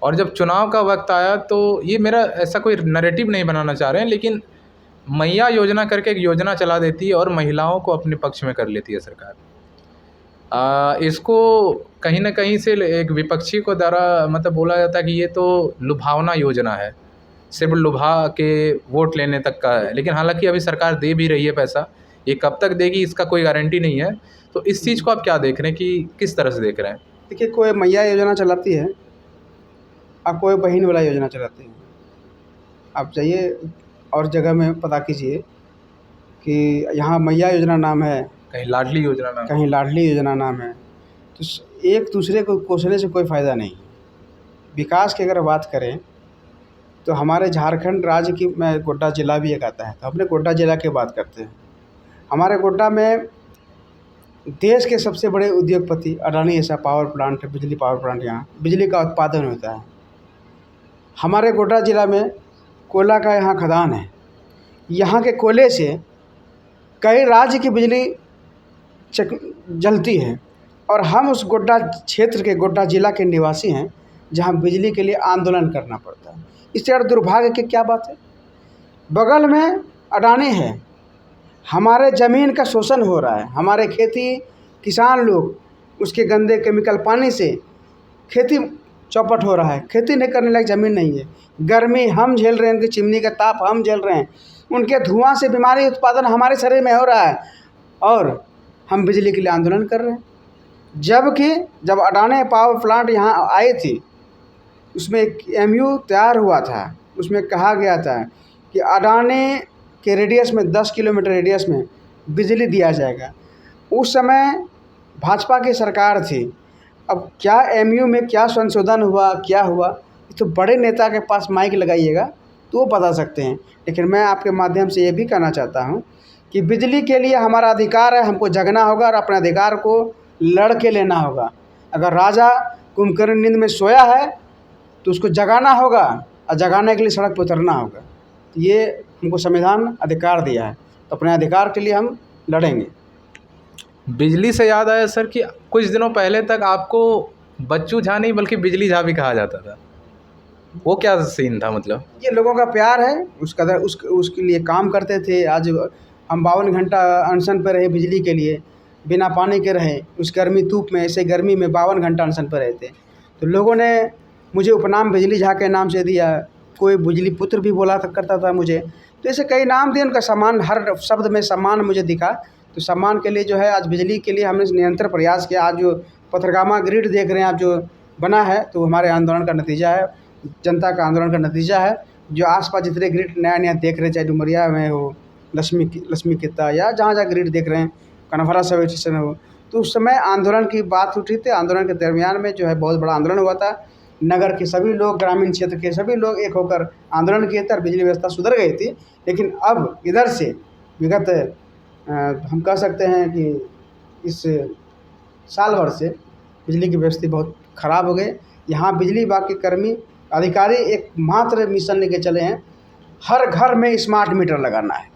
और जब चुनाव का वक्त आया तो ये मेरा ऐसा कोई नैरेटिव नहीं बनाना चाह रहे हैं, लेकिन मैया योजना करके एक योजना चला देती है और महिलाओं को अपने पक्ष में कर लेती है सरकार। इसको कहीं न कहीं से एक विपक्षी को द्वारा मतलब बोला जाता है कि ये तो लुभावना योजना है, सिर्फ़ लुभा के वोट लेने तक का है। लेकिन हालाँकि अभी सरकार दे भी रही है पैसा, ये कब तक देगी इसका कोई गारंटी नहीं है। तो इस चीज़ को आप क्या देख रहे हैं कि किस तरह से देख रहे हैं? देखिए, कोई मैया योजना चलाती है और कोई बहन वाला योजना चलाती है। आप जाइए और जगह में पता कीजिए कि यहाँ मैया योजना नाम है, कहीं लाडली योजना ना हो। कहीं लाडली योजना नाम है। तो एक दूसरे को कोसने से कोई फ़ायदा नहीं। विकास की अगर बात करें तो हमारे झारखंड राज्य की में गोड्डा ज़िला भी एक आता है, तो अपने गोड्डा ज़िला की बात करते हैं। हमारे गोड्डा में देश के सबसे बड़े उद्योगपति अडानी ऐसा पावर प्लांट है, बिजली पावर प्लांट, यहाँ बिजली का उत्पादन होता है। हमारे गोड्डा ज़िला में कोयला का यहाँ खदान है। यहाँ के कोयले से कई राज्य की बिजली जलती है और हम उस गोड्डा क्षेत्र के, गोड्डा ज़िला के निवासी हैं जहाँ बिजली के लिए आंदोलन करना पड़ता है। इससे और दुर्भाग्य की क्या बात है? बगल में अडानी है, हमारे ज़मीन का शोषण हो रहा है, हमारे खेती किसान लोग उसके गंदे केमिकल पानी से खेती चौपट हो रहा है, खेती नहीं करने लायक ज़मीन नहीं है। गर्मी हम झेल रहे हैं, उनकी चिमनी का ताप हम झेल रहे हैं, उनके धुआं से बीमारी उत्पादन हमारे शरीर में हो रहा है और हम बिजली के लिए आंदोलन कर रहे हैं। जबकि जब अडानी पावर प्लांट यहाँ आए थे उसमें एक MOU तैयार हुआ था, उसमें कहा गया था कि अडानी के रेडियस में 10 किलोमीटर रेडियस में बिजली दिया जाएगा। उस समय भाजपा की सरकार थी। अब क्या MOU में क्या संशोधन हुआ, क्या हुआ, ये तो बड़े नेता के पास माइक लगाइएगा तो वो बता सकते हैं। लेकिन मैं आपके माध्यम से ये भी कहना चाहता हूँ कि बिजली के लिए हमारा अधिकार है, हमको जगना होगा और अपने अधिकार को लड़ के लेना होगा। अगर राजा कुंभकर्ण नींद में सोया है तो उसको जगाना होगा और जगाने के लिए सड़क पर उतरना होगा। ये हमको संविधान अधिकार दिया है, तो अपने अधिकार के लिए हम लड़ेंगे। बिजली से याद आया सर कि कुछ दिनों पहले तक आपको बच्चू झा नहीं बल्कि बिजली झा भी कहा जाता था, वो क्या सीन था? मतलब ये लोगों का प्यार है, उसके लिए काम करते थे। आज हम 52 घंटा अनशन पर रहे बिजली के लिए, बिना पानी के रहे, उस गर्मी धूप में, ऐसे गर्मी में 52 घंटा अनशन पर रहे थे। तो लोगों ने मुझे उपनाम बिजली झा के नाम से दिया, कोई बिजली पुत्र भी बोला करता था मुझे। तो ऐसे कई नाम दिए, उनका सम्मान, हर शब्द में सम्मान मुझे दिखा। तो सम्मान के लिए जो है आज बिजली के लिए हमने निरंतर प्रयास किया। आज जो पथरगामा ग्रिड देख रहे हैं आप, जो बना है, तो हमारे आंदोलन का नतीजा है, जनता का आंदोलन का नतीजा है। जो आसपास जितने ग्रिड नया नया देख रहे हैं, चाहे डुमरिया में हो, लक्ष्मी कित्ता, या जहाँ जहाँ ग्रिड देख रहे हैं, कनफरा सब स्टेशन हो, तो उस समय आंदोलन की बात उठी थी। आंदोलन के दरमियान में जो है बहुत बड़ा आंदोलन हुआ था। नगर के सभी लोग, ग्रामीण क्षेत्र के सभी लोग एक होकर आंदोलन किए थे और बिजली व्यवस्था सुधर गई थी। लेकिन अब इधर से विगत हम कह सकते हैं कि इस साल भर से बिजली की व्यवस्था बहुत ख़राब हो गई। यहाँ बिजली विभाग के कर्मी अधिकारी एक मात्र मिशन लेके चले हैं, हर घर में स्मार्ट मीटर लगाना है।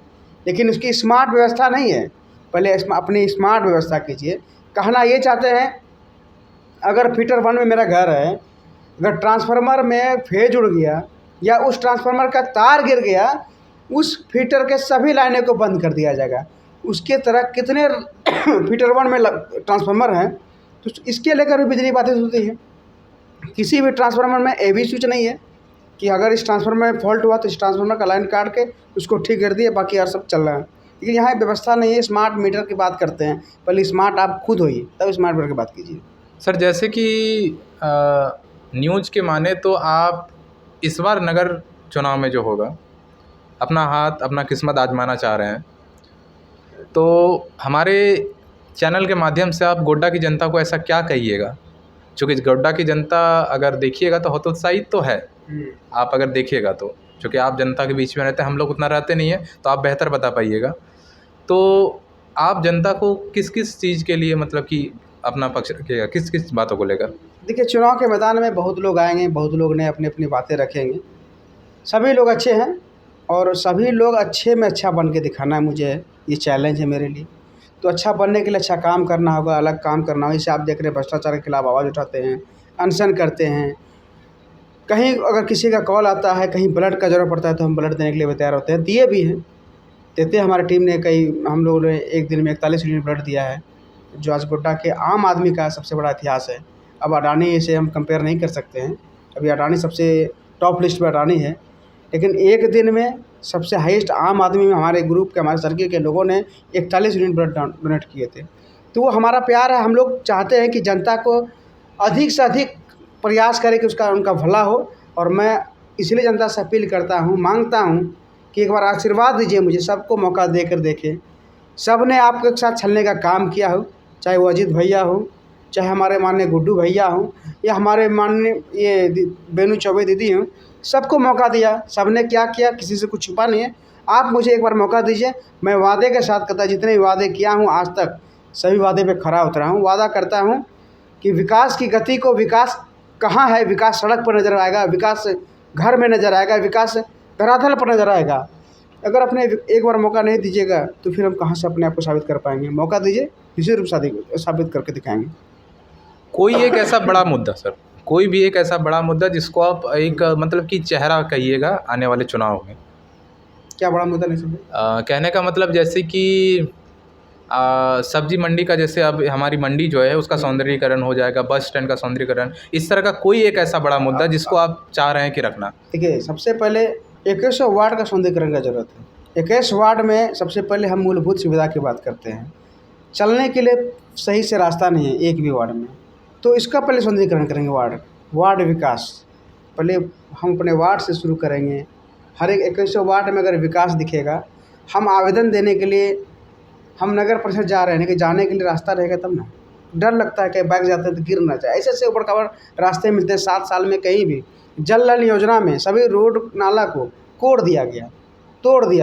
लेकिन उसकी स्मार्ट व्यवस्था नहीं है। पहले अपनी स्मार्ट व्यवस्था कीजिए। कहना ये चाहते हैं, अगर फीटर 1 में मेरा घर है, अगर ट्रांसफार्मर में फेज उड़ गया या उस ट्रांसफार्मर का तार गिर गया, उस फीटर के सभी लाइनों को बंद कर दिया जाएगा। उसके तरह कितने फीटर 1 में ट्रांसफार्मर हैं, तो इसके लेकर भी बिजली बाधित होती है। किसी भी ट्रांसफार्मर में AV स्विच नहीं है कि अगर इस ट्रांसफार्मर में फॉल्ट हुआ तो इस ट्रांसफार्मर का लाइन काट के उसको ठीक कर दिए, बाकी और सब चल रहा है। लेकिन यहाँ व्यवस्था नहीं है। स्मार्ट मीटर की बात करते हैं, पहले स्मार्ट आप खुद होइए तब स्मार्ट मीटर की बात कीजिए। सर जैसे कि न्यूज़ के माने तो आप इस बार नगर चुनाव में जो होगा अपना हाथ, अपना किस्मत आजमाना चाह रहे हैं, तो हमारे चैनल के माध्यम से आप गोड्डा की जनता को ऐसा क्या कहिएगा? चूँकि गोड्डा की जनता अगर देखिएगा तो हतोत्साहित तो है, आप अगर देखिएगा तो, चूँकि आप जनता के बीच में रहते हैं, हम लोग उतना रहते नहीं हैं, तो आप बेहतर बता पाइएगा। तो आप जनता को किस किस चीज़ के लिए मतलब कि अपना पक्ष रखिएगा, किस किस बातों को लेकर? देखिए, चुनाव के मैदान में बहुत लोग आएंगे, बहुत लोग ने अपनी अपनी बातें रखेंगे। सभी लोग अच्छे हैं और सभी लोग अच्छे में अच्छा बन के दिखाना है मुझे, ये चैलेंज है मेरे लिए। तो अच्छा बनने के लिए अच्छा काम करना होगा, अलग काम करना होगा। जैसे आप देख रहे हैं भ्रष्टाचार के खिलाफ आवाज़ उठाते हैं, अनशन करते हैं। कहीं अगर किसी का कॉल आता है, कहीं ब्लड का ज़रूरत पड़ता है, तो हम ब्लड देने के लिए तैयार होते हैं, दिए भी हैं, देते हैं। हमारी टीम ने हम लोगों ने एक दिन में 41 यूनिट ब्लड दिया है जो आज गोड्डा के आम आदमी का सबसे बड़ा इतिहास है। अब अडानी से हम कंपेयर नहीं कर सकते हैं, अभी अडानी सबसे टॉप लिस्ट पे अडानी है, लेकिन एक दिन में सबसे हाईएस्ट आम आदमी में हमारे ग्रुप के, हमारे सर्किल के लोगों ने 41 यूनिट ब्लड डोनेट किए थे। तो वो हमारा प्यार है। हम लोग चाहते हैं कि जनता को अधिक से अधिक प्रयास करें कि उनका भला हो, और मैं इसलिए जनता से अपील करता हूँ, मांगता हूँ कि एक बार आशीर्वाद दीजिए मुझे, सबको मौका देकर देखें। सब ने आपके साथ चलने का काम किया हो, चाहे वो अजीत भैया हो, चाहे हमारे माननीय गुड्डू भैया हों, या हमारे माननीय ये बेनू चौबे दीदी हों, सबको मौका दिया। सब ने क्या किया, किसी से कुछ छुपा नहीं है। आप मुझे एक बार मौका दीजिए, मैं वादे के साथ करता, जितने भी वादे किया हूँ आज तक सभी वादे पे खरा उतरा हूँ। वादा करता हूँ कि विकास की गति को, विकास कहाँ है, विकास सड़क पर नज़र आएगा, विकास घर में नज़र आएगा, विकास धरातल पर नज़र आएगा। अगर अपने एक बार मौका नहीं दीजिएगा तो फिर हम कहाँ से अपने आप को साबित कर पाएंगे। मौका दीजिए, किसी रूप साबित करके दिखाएंगे। कोई एक ऐसा बड़ा मुद्दा सर, कोई भी एक ऐसा बड़ा मुद्दा जिसको आप एक मतलब कि चेहरा कहिएगा आने वाले चुनाव में। क्या बड़ा मुद्दा, नहीं समझे? कहने का मतलब जैसे कि सब्जी मंडी का, जैसे अब हमारी मंडी जो है उसका सौंदर्यीकरण हो जाएगा, बस स्टैंड का सौंदर्यीकरण, इस तरह का कोई एक ऐसा बड़ा मुद्दा जिसको आप चाह रहे हैं कि रखना। देखिए, सबसे पहले 21 वार्ड का सौंदर्यीकरण का ज़रूरत है। 21 वार्ड में सबसे पहले हम मूलभूत सुविधा की बात करते हैं। चलने के लिए सही से रास्ता नहीं है एक भी वार्ड में, तो इसका पहले सौंदर्यीकरण करेंगे। वार्ड विकास पहले हम अपने वार्ड से शुरू करेंगे। हर एक 21 वार्ड में अगर विकास दिखेगा, हम आवेदन देने के लिए हम नगर परिषद जा रहे हैं कि जाने के लिए रास्ता रहेगा तब ना। डर लगता है कि बाइक जाते हैं तो गिर ना जाए, ऐसे ऐसे ऊबड़ खाबड़ रास्ते मिलते हैं। 7 साल में कहीं भी जल नल योजना में सभी रोड नाला को तोड़ दिया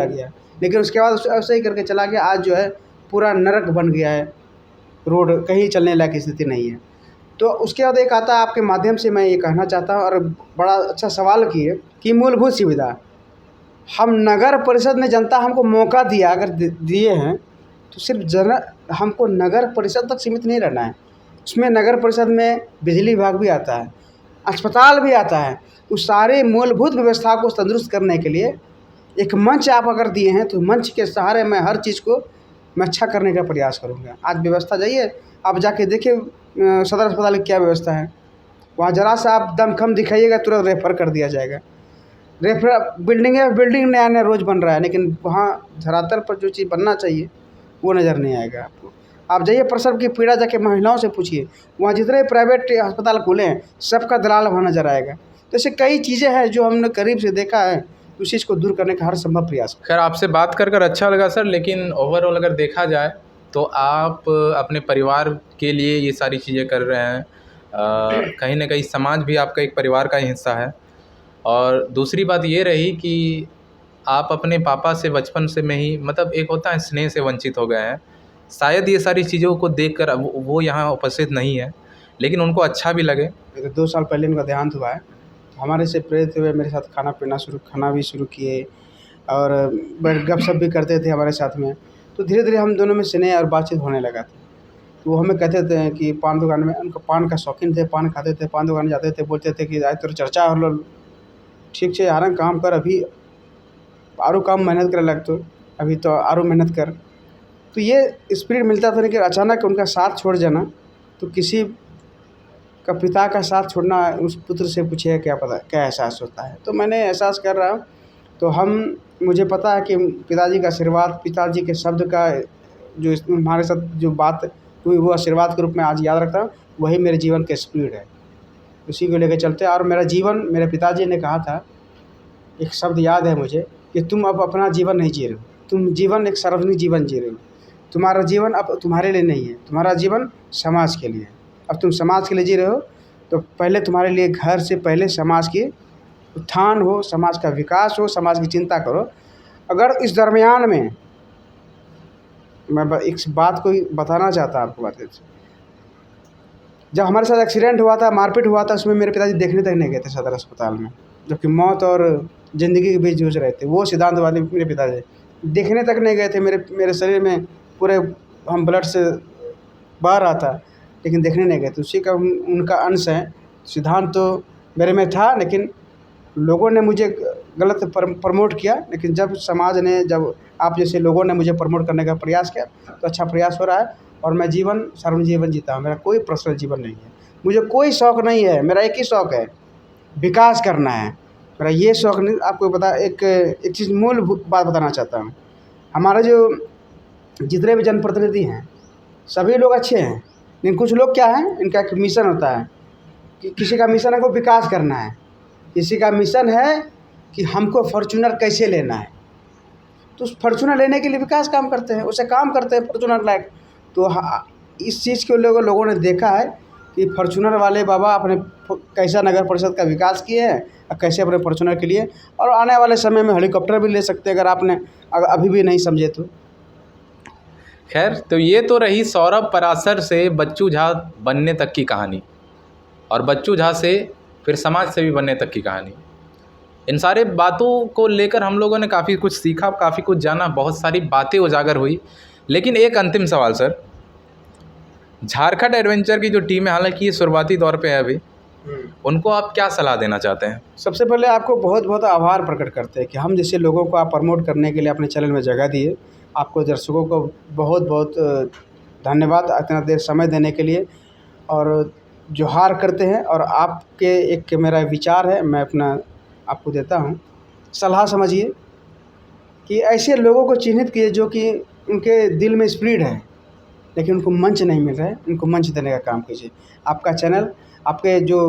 गया, लेकिन उसके बाद ऐसे ही करके चला गया। आज जो है पूरा नरक बन गया है, रोड कहीं चलने लायक स्थिति नहीं है। तो उसके बाद एक आता है, आपके माध्यम से मैं ये कहना चाहता हूँ, और बड़ा अच्छा सवाल किए कि मूलभूत सुविधा हम नगर परिषद ने, जनता हमको मौका दिया, अगर दिए हैं तो सिर्फ हमको नगर परिषद तक सीमित नहीं रहना है। उसमें नगर परिषद में बिजली विभाग भी आता है, अस्पताल भी आता है। उस सारे मूलभूत व्यवस्था को तंदुरुस्त करने के लिए एक मंच आप अगर दिए हैं, तो मंच के सहारे मैं हर चीज़ को मैं अच्छा करने का प्रयास करूँगा। आज व्यवस्था, जाइए आप जाके देखिए सदर अस्पताल की क्या व्यवस्था है। वहाँ ज़रा सा आप दमखम दिखाइएगा, तुरंत रेफ़र कर दिया जाएगा। बिल्डिंग नया नया रोज़ बन रहा है, लेकिन वहाँ धरातल पर जो चीज़ बनना चाहिए वो नज़र नहीं आएगा आपको। आप जाइए प्रसव की पीड़ा जाके महिलाओं से पूछिए, वहाँ जितने प्राइवेट अस्पताल खुले हैं सबका दलाल वहाँ नज़र आएगा। तो ऐसे कई चीज़ें हैं जो हमने करीब से देखा है, उस चीज़ को दूर करने का हर संभव प्रयास। खैर, आपसे बात कर अच्छा लगा सर, लेकिन ओवरऑल अगर देखा जाए तो आप अपने परिवार के लिए ये सारी चीज़ें कर रहे हैं। कहीं ना कहीं समाज भी आपका एक परिवार का ही हिस्सा है। और दूसरी बात ये रही कि आप अपने पापा से बचपन से में ही, मतलब एक होता है स्नेह से वंचित हो गए हैं। शायद ये सारी चीज़ों को देखकर वो यहाँ उपस्थित नहीं है, लेकिन उनको अच्छा भी लगे। 2 साल पहले उनका देहांत हुआ है। हमारे से प्रेरित हुए मेरे साथ खाना भी शुरू किए, और गपशप भी करते थे हमारे साथ में। तो धीरे धीरे हम दोनों में स्नेह और बातचीत होने लगा था। तो वो हमें कहते थे कि पान दुकान में, उनका पान का शौकीन थे, पान खाते थे, पान दुकान जाते थे, बोलते थे कि आज तो चर्चा हो लो, ठीक है यार काम कर, अभी आरो काम मेहनत करे लग, तो अभी तो आरो मेहनत कर। तो ये स्पिरिट मिलता था। लेकिन अचानक उनका साथ छोड़ जाना, तो किसी का पिता का साथ छोड़ना, उस पुत्र से पूछिए क्या पता क्या एहसास होता है। तो मैंने एहसास कर रहा हूँ। तो मुझे पता है कि पिताजी का आशीर्वाद, पिताजी के शब्द का जो हमारे साथ जो बात हुई, वो आशीर्वाद के रूप में आज याद रखता हूँ। वही मेरे जीवन का स्पीड है, उसी को लेकर चलते हैं। और मेरा जीवन, मेरे पिताजी ने कहा था, एक शब्द याद है मुझे, कि तुम अब अपना जीवन नहीं जी रहे हो, तुम जीवन एक सार्वजनिक जीवन जी रहे हो। तुम्हारा जीवन अब तुम्हारे लिए नहीं है, तुम्हारा जीवन समाज के लिए है। अब तुम समाज के लिए जी रहे हो, तो पहले तुम्हारे लिए घर से पहले समाज की उत्थान हो, समाज का विकास हो, समाज की चिंता करो। अगर इस दरमियान में मैं एक बात को बताना चाहता हूँ आपको, बात जब हमारे साथ एक्सीडेंट हुआ था, मारपीट हुआ था, उसमें मेरे पिताजी देखने तक नहीं गए थे सदर अस्पताल में, जबकि मौत और ज़िंदगी के बीच जूझ रहे थे। वो सिद्धांत वाले मेरे पिताजी देखने तक नहीं गए थे। मेरे शरीर में पूरे हम ब्लड से बह रहा था, लेकिन देखने नहीं गए थे। उसी का उनका अंश है। सिद्धांत तो मेरे में था, लेकिन लोगों ने मुझे गलत प्रमोट किया। लेकिन जब समाज ने, जब आप जैसे लोगों ने मुझे प्रमोट करने का प्रयास किया, तो अच्छा प्रयास हो रहा है। और मैं सार्वजनिक जीवन जीता हूँ। मेरा कोई पर्सनल जीवन नहीं है, मुझे कोई शौक़ नहीं है। मेरा एक ही शौक़ है, विकास करना है। मेरा ये शौक़ नहीं। आपको पता एक चीज़ मूल बात बताना चाहता हूँ। हमारे जो जितने भी जनप्रतिनिधि हैं सभी लोग अच्छे हैं, लेकिन कुछ लोग क्या हैं, इनका एक मिशन होता है कि किसी का मिशन है को विकास करना है, किसी का मिशन है कि हमको फॉर्च्यूनर कैसे लेना है। तो उस फॉर्च्यूनर लेने के लिए विकास काम करते हैं, उसे काम करते हैं फॉर्च्यूनर लायक। तो इस चीज़ के लोगों ने देखा है कि फॉर्च्यूनर वाले बाबा अपने कैसा नगर परिषद का विकास किए हैं और कैसे अपने फॉर्च्यूनर के लिए, और आने वाले समय में हेलीकॉप्टर भी ले सकते हैं अगर अभी भी नहीं समझे तो। खैर, तो ये तो रही सौरभ पराशर से बच्चू झा बनने तक की कहानी, और बच्चू झा से फिर समाज सेवी बनने तक की कहानी। इन सारे बातों को लेकर हम लोगों ने काफ़ी कुछ सीखा, काफ़ी कुछ जाना, बहुत सारी बातें उजागर हुई। लेकिन एक अंतिम सवाल सर, झारखंड एडवेंचर की जो टीम है, हालांकि ये शुरुआती दौर पे है अभी, उनको आप क्या सलाह देना चाहते हैं? सबसे पहले आपको बहुत बहुत आभार प्रकट करते हैं कि हम जैसे लोगों को आप प्रमोट करने के लिए अपने चैनल में जगह दिए। आपको दर्शकों को बहुत बहुत धन्यवाद इतना देर समय देने के लिए। और जोहार करते हैं, और आपके एक मेरा विचार है, मैं अपना आपको देता हूँ, सलाह समझिए कि ऐसे लोगों को चिन्हित कीजिए जो कि उनके दिल में स्पिरिट है लेकिन उनको मंच नहीं मिल रहा है, उनको मंच देने का काम कीजिए। आपका चैनल, आपके जो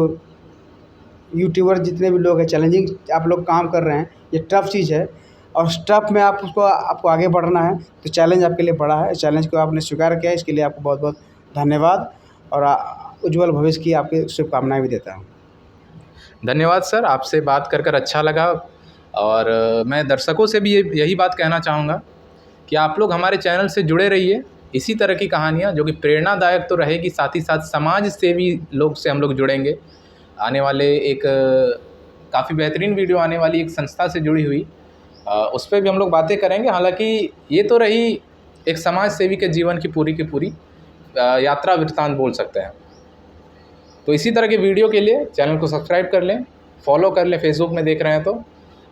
यूट्यूबर जितने भी लोग हैं, चैलेंजिंग आप लोग काम कर रहे हैं, ये टफ़ चीज़ है, और इस टफ़ में आपको आगे बढ़ना है। तो चैलेंज आपके लिए बड़ा है, चैलेंज को आपने स्वीकार किया, इसके लिए आपको बहुत बहुत धन्यवाद, और उज्ज्वल भविष्य की आपकी शुभकामनाएँ भी देता हूँ। धन्यवाद सर, आपसे बात कर अच्छा लगा। और मैं दर्शकों से भी यही बात कहना चाहूँगा कि आप लोग हमारे चैनल से जुड़े रहिए। इसी तरह की कहानियाँ जो कि प्रेरणादायक तो रहेगी, साथ ही साथ समाज सेवी लोग से हम लोग जुड़ेंगे। आने वाले एक काफ़ी बेहतरीन वीडियो आने वाली एक संस्था से जुड़ी हुई, उस पर भी हम लोग बातें करेंगे। हालांकि ये तो रही एक समाज सेवी के जीवन की पूरी यात्रा वृत्तांत बोल सकते हैं। तो इसी तरह के वीडियो के लिए चैनल को सब्सक्राइब कर लें, फॉलो कर लें फेसबुक में देख रहे हैं तो,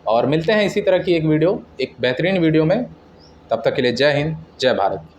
और मिलते हैं इसी तरह की एक बेहतरीन वीडियो में। तब तक के लिए जय हिंद, जय भारत।